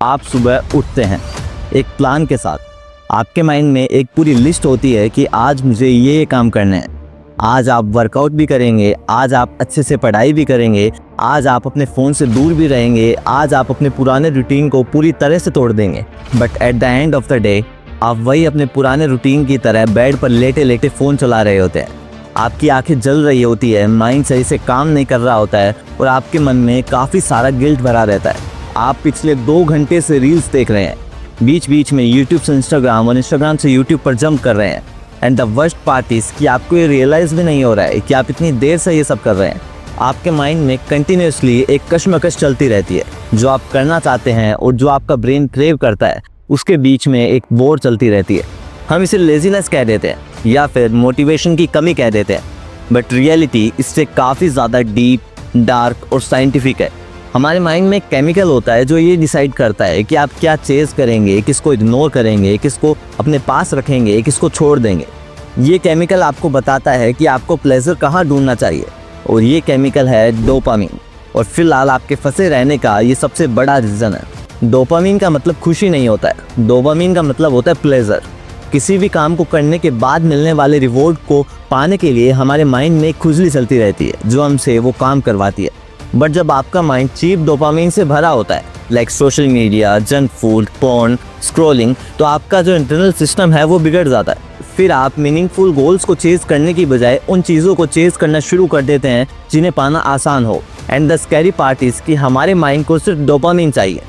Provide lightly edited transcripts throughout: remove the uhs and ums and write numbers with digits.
आप सुबह उठते हैं एक प्लान के साथ। आपके माइंड में एक पूरी लिस्ट होती है कि आज मुझे ये काम करने हैं। आज आप वर्कआउट भी करेंगे, आज आप अच्छे से पढ़ाई भी करेंगे, आज आप अपने फ़ोन से दूर भी रहेंगे, आज आप अपने पुराने रूटीन को पूरी तरह से तोड़ देंगे। But at the end of the day आप वही अपने पुराने रूटीन की तरह बेड पर लेटे लेटे फ़ोन चला रहे होते हैं। आपकी आंखें जल रही होती है, माइंड सही से काम नहीं कर रहा होता है और आपके मन में काफ़ी सारा गिल्ट भरा रहता है। आप पिछले 2 घंटे से रील्स देख रहे हैं, बीच बीच में यूट्यूब से इंस्टाग्राम और इंस्टाग्राम से यूट्यूब पर जंप कर रहे हैं। And the worst part is कि आपको ये रियलाइज़ भी नहीं हो रहा है कि आप इतनी देर से ये सब कर रहे हैं। आपके माइंड में कंटिन्यूसली एक कश्मकश चलती रहती है। जो आप करना चाहते हैं और जो आपका ब्रेन क्रेव करता है उसके बीच में एक वॉर चलती रहती है। हम इसे लेजीनेस कह देते हैं या फिर मोटिवेशन की कमी कह देते हैं, बट रियलिटी इससे काफ़ी ज़्यादा डीप, डार्क और साइंटिफिक है। हमारे माइंड में एक केमिकल होता है जो ये डिसाइड करता है कि आप क्या चेज़ करेंगे, किसको इग्नोर करेंगे, किसको अपने पास रखेंगे, किसको छोड़ देंगे। ये केमिकल आपको बताता है कि आपको प्लेजर कहाँ ढूंढना चाहिए, और ये केमिकल है डोपामिन। और फिलहाल आपके फंसे रहने का ये सबसे बड़ा रीज़न है। डोपामिन का मतलब खुशी नहीं होता है, डोपामिन का मतलब होता है प्लेजर। किसी भी काम को करने के बाद मिलने वाले रिवॉर्ड को पाने के लिए हमारे माइंड में एक खुजली चलती रहती है जो हमसे वो काम करवाती है। बट जब आपका माइंड चीप डोपामिन से भरा होता है, like social media, junk food, porn, scrolling, तो आपका जो इंटरनल सिस्टम है वो बिगड़ जाता है। फिर आप मीनिंगफुल गोल्स को चेज़ करने की बजाय उन चीज़ों को चेज़ करना शुरू कर देते हैं जिन्हें पाना आसान हो। And the scary part is कि हमारे माइंड को सिर्फ डोपामिन चाहिए,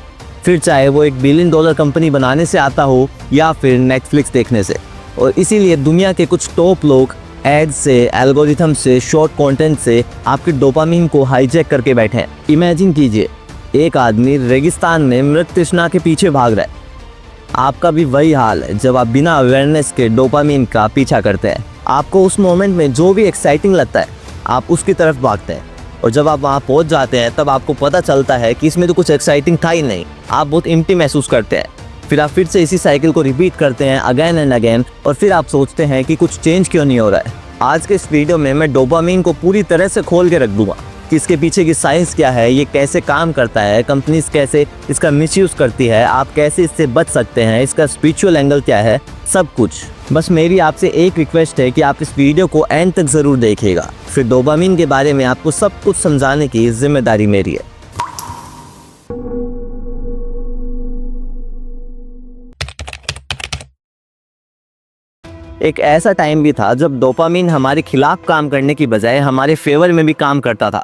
फिर चाहे वो $1 बिलियन कंपनी बनाने से आता हो या फिर नेटफ्लिक्स देखने से। और इसीलिए दुनिया के कुछ टॉप लोग एड्स से, एल्गोरिथम से, शॉर्ट कंटेंट से आपके डोपामिन को हाईजैक करके बैठे हैं। इमेजिन कीजिए एक आदमी रेगिस्तान में मृत तृष्णा के पीछे भाग रहा है। आपका भी वही हाल है जब आप बिना अवेयरनेस के डोपामिन का पीछा करते हैं। आपको उस मोमेंट में जो भी एक्साइटिंग लगता है आप उसकी तरफ भागते हैं, और जब आप वहाँ पहुँच जाते हैं तब आपको पता चलता है कि इसमें तो कुछ एक्साइटिंग था ही नहीं। आप बहुत एम्प्टी महसूस करते हैं। फिर आप फिर से इसी साइकिल को रिपीट करते हैं अगेन एंड अगेन, और फिर आप सोचते हैं कि कुछ चेंज क्यों नहीं हो रहा है। आज के इस वीडियो में मैं डोपामिन को पूरी तरह से खोल के रख दूंगा कि इसके पीछे की साइंस क्या है, ये कैसे काम करता है, कंपनीज कैसे इसका मिसयूज़ करती है, आप कैसे इससे बच सकते हैं, इसका स्पिरिचुअल एंगल क्या है, सब कुछ। बस मेरी आपसे एक रिक्वेस्ट है कि आप इस वीडियो को एंड तक ज़रूर देखिएगा। फिर डोपामिन के बारे में आपको सब कुछ समझाने की जिम्मेदारी मेरी है। एक ऐसा टाइम भी था जब डोपामिन हमारे खिलाफ काम करने की बजाय हमारे फेवर में भी काम करता था।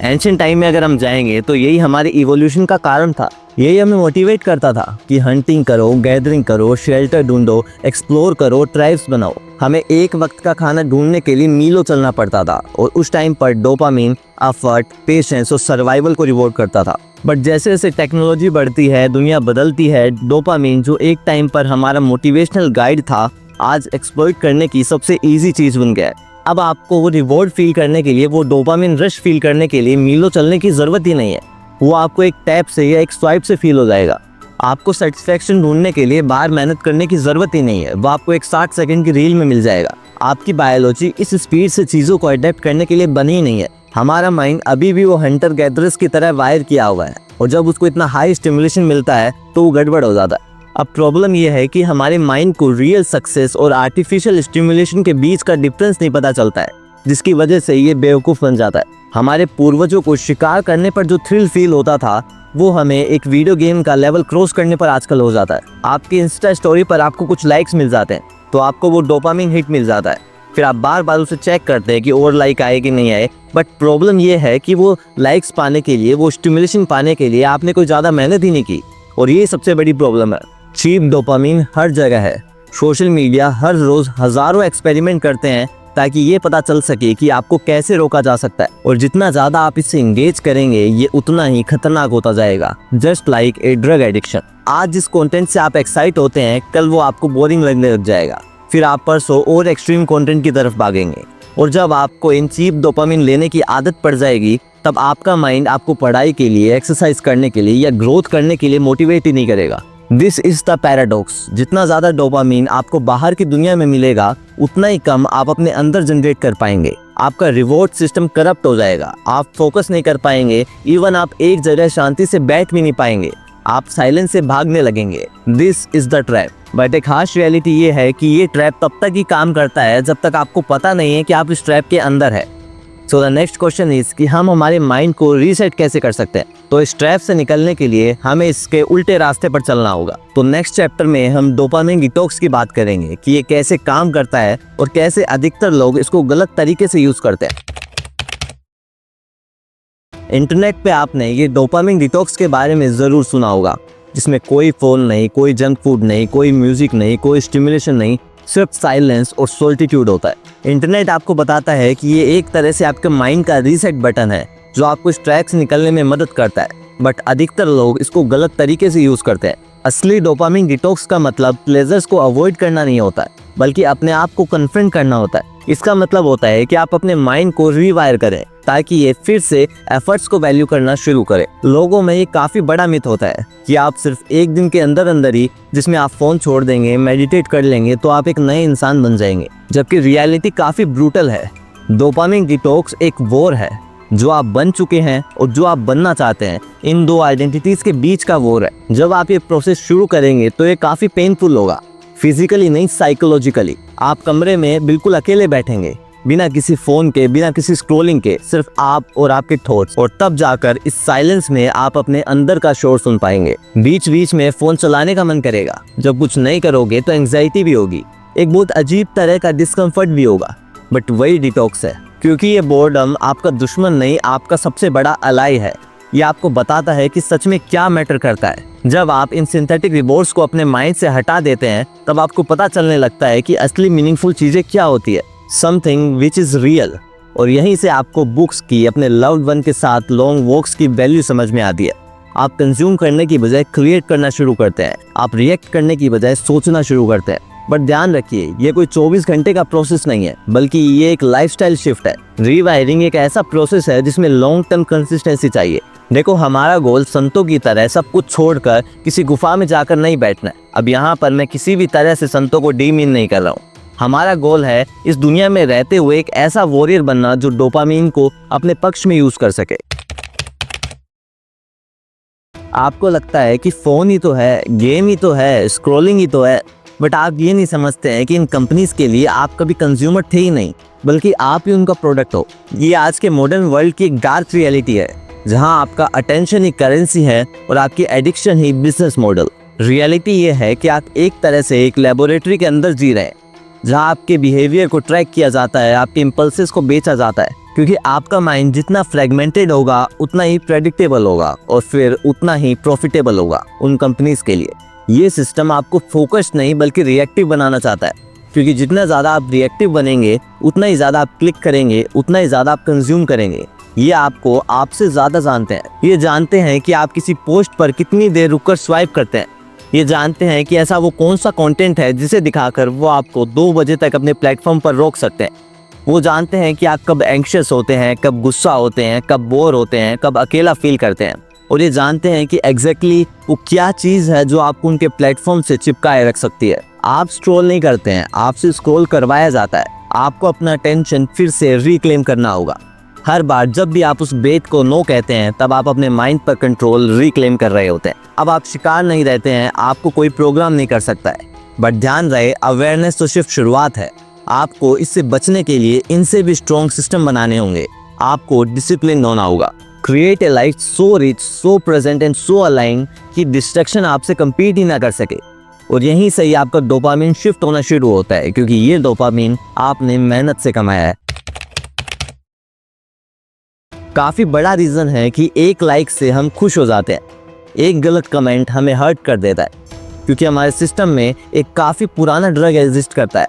एंशिएंट टाइम में अगर हम जाएंगे तो यही हमारे इवोल्यूशन का कारण था। यही हमें मोटिवेट करता था कि हंटिंग करो, गैदरिंग करो, शेल्टर ढूंढो, एक्सप्लोर करो, ट्राइब्स बनाओ। हमें एक वक्त का खाना ढूंढने के लिए मीलों चलना पड़ता था, और उस टाइम पर डोपामिन एफर्ट, पेशेंस और सर्वाइवल को रिवॉर्ड करता था। बट जैसे जैसे टेक्नोलॉजी बढ़ती है, दुनिया बदलती है, डोपामिन जो एक टाइम पर हमारा मोटिवेशनल गाइड था आज एक्सप्लॉइट करने की सबसे इजी चीज़ बन गया है। अब आपको वो रिवॉर्ड फील करने के लिए, वो डोपामिन रश फील करने के लिए मीलों चलने की ज़रूरत ही नहीं है। वो आपको एक टैप से या एक स्वाइप से फील हो जाएगा। आपको सेटिस्फैक्शन ढूंढने के लिए बाहर मेहनत करने की ज़रूरत ही नहीं है, वो आपको एक 60 सेकंड की रील में मिल जाएगा। आपकी बायोलॉजी इस स्पीड से चीज़ों को अडेप्ट करने के लिए बनी ही नहीं है। हमारा माइंड अभी भी वो हंटर गैदरर्स की तरह वायर किया हुआ है, और जब उसको इतना हाई स्टिमुलेशन मिलता है तो वो गड़बड़ हो जाता है। अब प्रॉब्लम यह है कि हमारे माइंड को रियल सक्सेस और आर्टिफिशियल स्टिमुलेशन के बीच का डिफरेंस नहीं पता चलता है, जिसकी वजह से ये बेवकूफ़ बन जाता है। हमारे पूर्वजों को शिकार करने पर जो थ्रिल फील होता था वो हमें एक वीडियो गेम का लेवल क्रॉस करने पर आजकल हो जाता है। आपकी इंस्टा स्टोरी पर आपको कुछ लाइक्स मिल जाते हैं तो आपको वो डोपामिन हिट मिल जाता है। फिर आप बार बार उसे चेक करते हैं कि और लाइक आए कि नहीं आए। बट प्रॉब्लम ये है कि वो लाइक्स पाने के लिए, वो स्टिमुलेशन पाने के लिए आपने कोई ज़्यादा मेहनत ही नहीं की, और ये सबसे बड़ी प्रॉब्लम है। चीप डोपामिन हर जगह है। सोशल मीडिया हर रोज़ हज़ारों एक्सपेरिमेंट करते हैं ताकि ये पता चल सके कि आपको कैसे रोका जा सकता है, और जितना ज़्यादा आप इससे इंगेज करेंगे ये उतना ही खतरनाक होता जाएगा। Just like a drug addiction. आज जिस कंटेंट से आप एक्साइट होते हैं कल वो आपको बोरिंग लगने लग जाएगा, फिर आप परसों और एक्सट्रीम कंटेंट की तरफ भागेंगे, और जब आपको इन चीप डोपामिन लेने की आदत पड़ जाएगी तब आपका माइंड आपको पढ़ाई के लिए, एक्सरसाइज करने के लिए या ग्रोथ करने के लिए मोटिवेट ही नहीं करेगा। This is the paradox. जितना ज़्यादा डोपामिन आपको बाहर की दुनिया में मिलेगा उतना ही कम आप अपने अंदर जनरेट कर पाएंगे। आपका रिवॉर्ड सिस्टम करप्ट हो जाएगा, आप फोकस नहीं कर पाएंगे, इवन आप एक जगह शांति से बैठ भी नहीं पाएंगे। आप साइलेंस से भागने लगेंगे। This is the trap. But एक हार्श रियलिटी ये है कि ये ट्रैप तब तक ही काम करता है जब तक आपको पता नहीं है कि आप इस ट्रैप के अंदर है। So the next question is कि हम हमारे माइंड को रीसेट कैसे कर सकते हैं। तो इस ट्रैप से निकलने के लिए हमें इसके उल्टे रास्ते पर चलना होगा। तो नेक्स्ट चैप्टर में हम डोपामिन डिटॉक्स की बात करेंगे कि ये कैसे काम करता है और कैसे अधिकतर लोग इसको गलत तरीके से यूज करते हैं। इंटरनेट पे आपने ये डोपामिन डिटॉक्स के बारे में ज़रूर सुना होगा, जिसमें कोई फ़ोन नहीं, कोई जंक फूड नहीं, कोई म्यूज़िक नहीं, कोई स्टिमुलेशन नहीं, सिर्फ साइलेंस और सोल्टिट्यूड होता है। इंटरनेट आपको बताता है कि ये एक तरह से आपके माइंड का रीसेट बटन है जो आपको इस ट्रैक से निकलने में मदद करता है। बट अधिकतर लोग इसको गलत तरीके से यूज़ करते हैं। असली डोपामिन डिटॉक्स का मतलब प्लेजर्स को अवॉइड करना नहीं होता है, बल्कि अपने आप को कन्फ्रंट करना होता है। इसका मतलब होता है कि आप अपने माइंड को रीवायर करें ताकि ये फिर से एफर्ट्स को वैल्यू करना शुरू करे। लोगों में ये काफ़ी बड़ा मिथ होता है कि आप सिर्फ एक दिन के अंदर अंदर ही जिसमें आप फ़ोन छोड़ देंगे, मेडिटेट कर लेंगे तो आप एक नए इंसान बन जाएंगे, जबकि रियलिटी काफ़ी ब्रूटल है। डोपामिन डिटॉक्स एक वॉर है जो आप बन चुके हैं और जो आप बनना चाहते हैं, इन दो आइडेंटिटीज़ के बीच का वॉर है। जब आप ये प्रोसेस शुरू करेंगे तो ये काफ़ी पेनफुल होगा, फिजिकली नहीं साइकोलॉजिकली। आप कमरे में बिल्कुल अकेले बैठेंगे, बिना किसी फ़ोन के, बिना किसी स्क्रॉलिंग के, सिर्फ आप और आपके थॉट्स। और तब जाकर इस साइलेंस में आप अपने अंदर का शोर सुन पाएंगे। बीच बीच में फ़ोन चलाने का मन करेगा। जब कुछ नहीं करोगे तो एंग्जाइटी भी होगी, एक बहुत अजीब तरह का डिस्कम्फर्ट भी होगा। बट वही डिटॉक्स है, क्योंकि ये बोर्डम आपका दुश्मन नहीं, आपका सबसे बड़ा अलाई है। ये आपको बताता है कि सच में क्या मैटर करता है। जब आप इन सिंथेटिक रिवॉर्ड्स को अपने माइंड से हटा देते हैं तब आपको पता चलने लगता है कि असली मीनिंगफुल चीज़ें क्या होती है, समथिंग विच इज़ रियल। और यहीं से आपको बुक्स की, अपने लव्ड वन के साथ लॉन्ग वॉक्स की वैल्यू समझ में आती है। आप कंज्यूम करने की बजाय क्रिएट करना शुरू करते हैं। आप रिएक्ट करने की बजाय सोचना शुरू करते हैं। बट ध्यान रखिए, ये कोई 24 घंटे का प्रोसेस नहीं है, बल्कि ये एक लाइफस्टाइल शिफ्ट है। रीवायरिंग एक ऐसा प्रोसेस है जिसमें लॉन्ग टर्म कंसिस्टेंसी चाहिए। देखो, हमारा गोल संतों की तरह सब कुछ छोड़कर किसी गुफा में जाकर नहीं बैठना है। अब यहाँ पर मैं किसी भी तरह से संतों को डीमीन नहीं कर रहा हूँ। हमारा गोल है इस दुनिया में रहते हुए एक ऐसा वॉरियर बनना जो डोपामिन को अपने पक्ष में यूज कर सके। आपको लगता है कि फ़ोन ही तो है, गेम ही तो है, स्क्रॉलिंग ही तो है, बट आप ये नहीं समझते हैं कि इन कंपनीज के लिए आप कभी कंज्यूमर थे ही नहीं, बल्कि आप ही उनका प्रोडक्ट हो। ये आज के मॉडर्न वर्ल्ड की एक डार्क रियलिटी है, जहां आपका अटेंशन ही करेंसी है और आपकी एडिक्शन ही बिजनेस मॉडल। रियलिटी ये है कि आप एक तरह से एक लेबोरेटरी के अंदर जी रहे हैं, जहां आपके बिहेवियर को ट्रैक किया जाता है, आपके इम्पल्सेस को बेचा जाता है। क्योंकि आपका माइंड जितना फ्रेगमेंटेड होगा उतना ही प्रेडिक्टेबल होगा और फिर उतना ही प्रॉफिटेबल होगा उन कंपनीज के लिए। ये सिस्टम आपको फोकस्ड नहीं बल्कि रिएक्टिव बनाना चाहता है, क्योंकि जितना ज़्यादा आप रिएक्टिव बनेंगे उतना ही ज़्यादा आप क्लिक करेंगे, उतना ही ज़्यादा आप कंज्यूम करेंगे। ये आपको आपसे ज़्यादा जानते हैं। ये जानते हैं कि आप किसी पोस्ट पर कितनी देर रुककर स्वाइप करते हैं। ये जानते हैं कि ऐसा वो कौन सा कंटेंट है जिसे दिखाकर वो आपको 2 बजे तक अपने प्लेटफॉर्म पर रोक सकते हैं। वो जानते हैं कि आप कब एंग्शियस होते हैं, कब गुस्सा होते हैं, कब बोर होते हैं, कब अकेला फील करते हैं। और ये जानते हैं कि एग्जैक्टली वो क्या चीज़ है जो आपको उनके प्लेटफॉर्म से चिपकाए रख सकती है। आप स्क्रॉल नहीं करते हैं, आपसे स्क्रॉल करवाया जाता है। आपको अपना अटेंशन फिर से रिक्लेम करना होगा। हर बार जब भी आप उस बेट को नो कहते हैं तब आप अपने माइंड पर कंट्रोल रिक्लेम कर रहे होते हैं। अब आप शिकार नहीं रहते हैं, आपको कोई प्रोग्राम नहीं कर सकता है। बट ध्यान रहे, अवेयरनेस तो सिर्फ शुरुआत है। आपको इससे बचने के लिए इनसे भी स्ट्रॉन्ग सिस्टम बनाने होंगे। आपको डिसिप्लिन होना होगा। Create a life so rich, so present and so align कि डिस्ट्रैक्शन आपसे कम्पीट ही ना कर सके। और यहीं से ही आपका डोपामिन शिफ्ट होना शुरू होता है, क्योंकि ये डोपामिन आपने मेहनत से कमाया है। काफ़ी बड़ा रीज़न है कि एक लाइक से हम खुश हो जाते हैं। एक गलत कमेंट हमें हर्ट कर देता है, क्योंकि हमारे सिस्टम में एक काफ़ी पुराना ड्रग एग्जिस्ट करता है।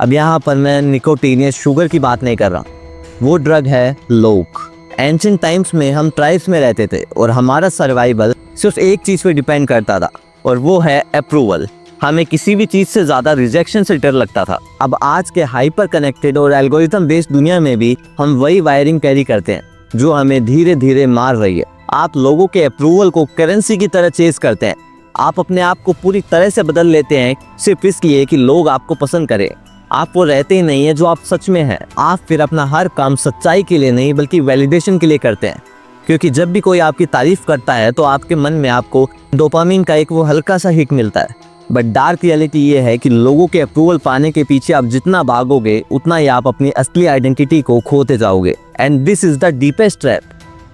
अब यहाँ पर मैं निकोटीन या शुगर की बात नहीं कर रहा, वो ड्रग है लोक। एंशिएंट टाइम्स में हम ट्राइब्स में रहते थे और हमारा सर्वाइवल सिर्फ एक चीज़ पे डिपेंड करता था, और वो है अप्रूवल। हमें किसी भी चीज़ से ज़्यादा रिजेक्शन से डर लगता था। अब आज के हाइपर कनेक्टेड और एल्गोरिथम बेस्ड दुनिया में भी हम वही वायरिंग कैरी करते हैं जो हमें धीरे धीरे मार रही है। आप लोगों के अप्रूवल को करेंसी की तरह चेज करते हैं। आप अपने आप को पूरी तरह से बदल लेते हैं सिर्फ इसलिए कि लोग आपको पसंद करें। आप वो रहते ही नहीं है जो आप सच में हैं। आप फिर अपना हर काम सच्चाई के लिए नहीं बल्कि वैलिडेशन के लिए करते हैं। क्योंकि जब भी कोई आपकी तारीफ करता है तो आपके मन में आपको डोपामिन का एक वो हल्का सा हिट मिलता है। बट डार्क रियलिटी ये है कि लोगों के अप्रूवल पाने के पीछे आप जितना भागोगे उतना ही आप अपनी असली आइडेंटिटी को खोते जाओगे। And this is the deepest trap.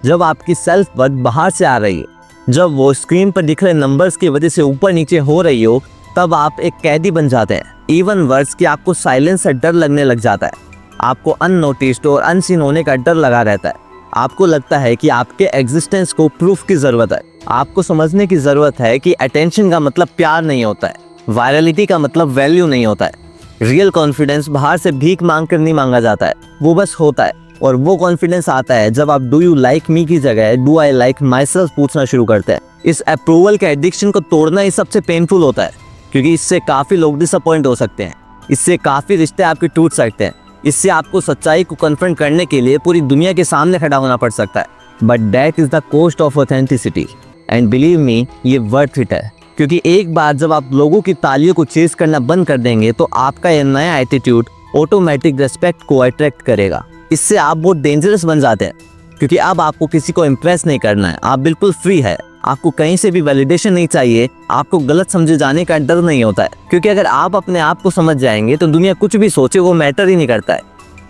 जब आपकी सेल्फ वर्थ बाहर से आ रही है, जब वो स्क्रीन पर दिख रहे नंबर्स की वजह से ऊपर नीचे हो रही हो, तब आप एक कैदी बन जाते हैं। इवन वर्ड्स कि आपको साइलेंस से डर लगने लग जाता है। आपको अननोटिस्ड और अनसीन होने का डर लगा रहता है। आपको लगता है कि आपके एग्जिस्टेंस को प्रूफ की ज़रूरत है। आपको समझने की ज़रूरत है कि अटेंशन का मतलब प्यार नहीं होता है, वायरलिटी का मतलब वैल्यू नहीं होता है। रियल कॉन्फिडेंस बाहर से भीख मांग कर नहीं मांगा जाता है, वो बस होता है। और वो कॉन्फिडेंस आता है जब आप डू यू लाइक मी की जगह do I like my self पूछना शुरू करते हैं। इस अप्रूवल के एडिक्शन को तोड़ना ही सबसे पेनफुल होता है, क्योंकि इससे काफ़ी लोग डिसअपॉइंट हो सकते हैं, इससे काफ़ी रिश्ते आपके टूट सकते हैं, इससे आपको सच्चाई को कन्फ्रंट करने के लिए पूरी दुनिया के सामने खड़ा होना पड़ सकता है। But that is the cost of authenticity and believe me, ये वर्थ इट है। क्योंकि एक बार जब आप लोगों की तालियों को चेस करना बंद कर देंगे तो आपका ये नया एटीट्यूड ऑटोमेटिक रिस्पेक्ट को अट्रैक्ट करेगा। इससे आप बहुत डेंजरस बन जाते हैं, क्योंकि अब आपको किसी को इम्प्रेस नहीं करना है, आप बिल्कुल फ्री है। आपको कहीं से भी वैलिडेशन नहीं चाहिए, आपको गलत समझे जाने का डर नहीं होता है। क्योंकि अगर आप अपने आप को समझ जाएंगे तो दुनिया कुछ भी सोचे वो मैटर ही नहीं करता है।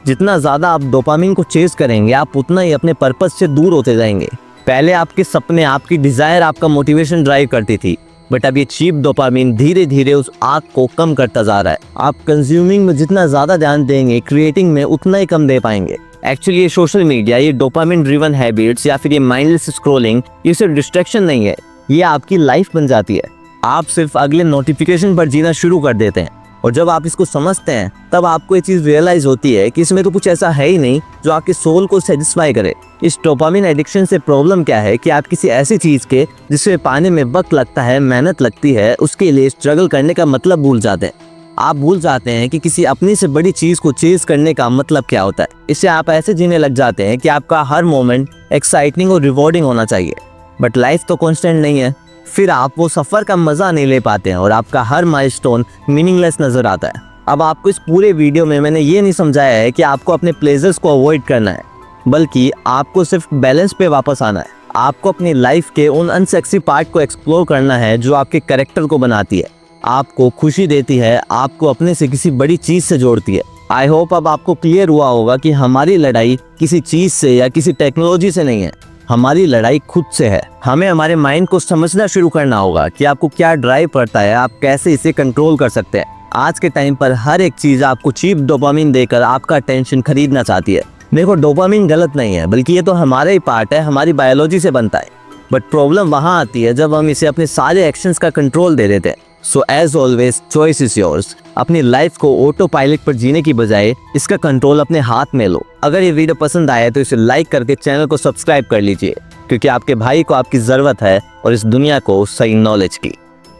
जितना ज़्यादा आप डोपामिन को चेस करेंगे आप उतना ही अपने पर्पस से दूर होते जाएंगे। पहले आपके सपने, आपकी डिज़ायर आपका मोटिवेशन ड्राइव करती थी, बट अब ये चीप डोपामिन धीरे धीरे उस आग को कम करता जा रहा है। आप कंज्यूमिंग में जितना ज़्यादा ध्यान देंगे, क्रिएटिंग में उतना ही कम दे पाएंगे। एक्चुअली ये सोशल मीडिया, ये डोपामिन ड्रिवन हैबिट्स या फिर ये माइंडलेस स्क्रॉलिंग, ये सिर्फ डिस्ट्रैक्शन नहीं है, ये आपकी लाइफ बन जाती है। आप सिर्फ अगले नोटिफिकेशन पर जीना शुरू कर देते हैं। और जब आप इसको समझते हैं तब आपको ये चीज़ रियलाइज़ होती है कि इसमें तो कुछ ऐसा है ही नहीं जो आपके सोल को सेटिस्फाई करे। इस डोपामिन एडिक्शन से प्रॉब्लम क्या है कि आप किसी ऐसी चीज़ के जिसे पाने में वक्त लगता है, मेहनत लगती है, उसके लिए स्ट्रगल करने का मतलब भूल जाते हैं। आप भूल जाते हैं कि किसी अपनी से बड़ी चीज़ को चेज़ करने का मतलब क्या होता है। इससे आप ऐसे जीने लग जाते हैं कि आपका हर मोमेंट एक्साइटिंग और रिवॉर्डिंग होना चाहिए। बट लाइफ तो कॉन्स्टेंट नहीं है। फिर आप वो सफ़र का मज़ा नहीं ले पाते हैं और आपका हर माइलस्टोन मीनिंगलेस नज़र आता है। अब आपको इस पूरे वीडियो में मैंने ये नहीं समझाया है कि आपको अपने प्लेजर्स को अवॉइड करना है, बल्कि आपको सिर्फ बैलेंस पे वापस आना है। आपको अपनी लाइफ के उन अनसेक्सी पार्ट को एक्सप्लोर करना है जो आपके कैरेक्टर को बनाती है, आपको खुशी देती है, आपको अपने से किसी बड़ी चीज़ से जोड़ती है। आई होप अब आपको क्लियर हुआ होगा कि हमारी लड़ाई किसी चीज़ से या किसी टेक्नोलॉजी से नहीं है, हमारी लड़ाई खुद से है। हमें हमारे माइंड को समझना शुरू करना होगा कि आपको क्या ड्राइव करता है, आप कैसे इसे कंट्रोल कर सकते हैं। आज के टाइम पर हर एक चीज़ आपको चीप डोपामिन देकर आपका अटेंशन खरीदना चाहती है। देखो, डोपामिन गलत नहीं है, बल्कि ये तो हमारा ही पार्ट है, हमारी बायोलॉजी से बनता है। बट प्रॉब्लम वहाँ आती है जब हम इसे अपने सारे एक्शंस का कंट्रोल दे देते हैं। So as always choice is yours. अपनी लाइफ को ऑटो पायलट पर जीने की बजाय इसका कंट्रोल अपने हाथ में लो। अगर ये वीडियो पसंद आए तो इसे लाइक करके चैनल को सब्सक्राइब कर लीजिए, क्योंकि आपके भाई को आपकी ज़रूरत है और इस दुनिया को सही नॉलेज की।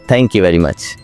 Thank you very much.